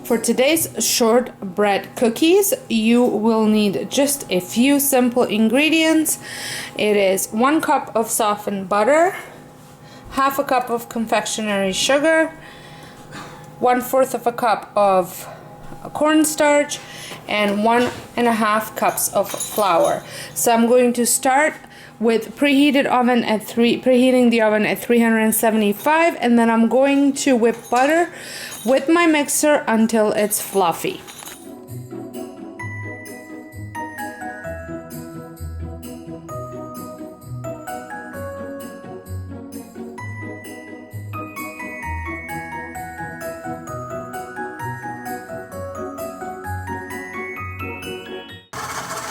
For today's shortbread cookies, you will need just a few simple ingredients. It is 1 cup of softened butter, half a cup of confectionery sugar, 1/4 of a cup of cornstarch, and 1.5 cups of flour. So I'm going to start with preheating the oven at 375, and then I'm going to whip butter with my mixer until it's fluffy.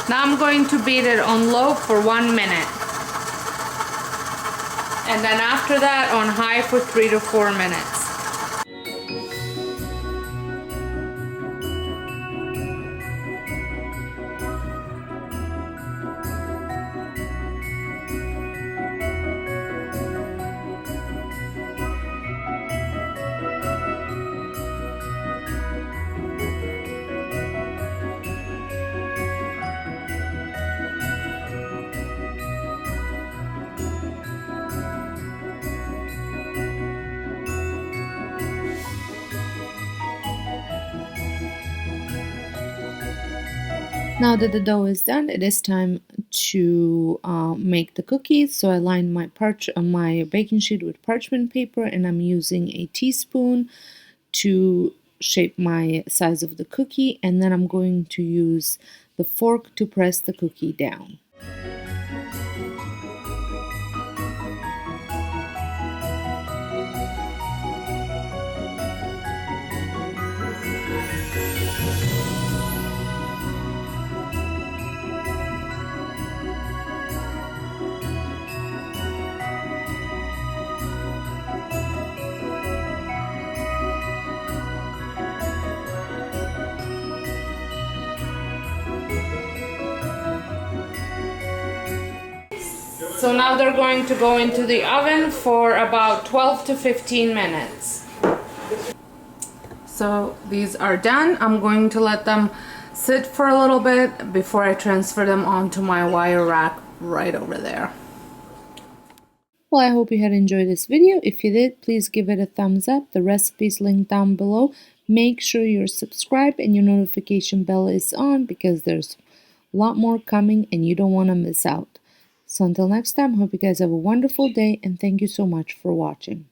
Now I'm going to beat it on low for 1 minute. And then after that on high for 3 to 4 minutes. Now that the dough is done, it is time to make the cookies. So I lined my baking sheet with parchment paper, and I'm using a teaspoon to shape my size of the cookie, and then I'm going to use the fork to press the cookie down. So now they're going to go into the oven for about 12 to 15 minutes. So these are done. I'm going to let them sit for a little bit before I transfer them onto my wire rack right over there. Well, I hope you had enjoyed this video. If you did, please give it a thumbs up. The recipe is linked down below. Make sure you're subscribed and your notification bell is on, because there's a lot more coming and you don't want to miss out. So until next time, hope you guys have a wonderful day, and thank you so much for watching.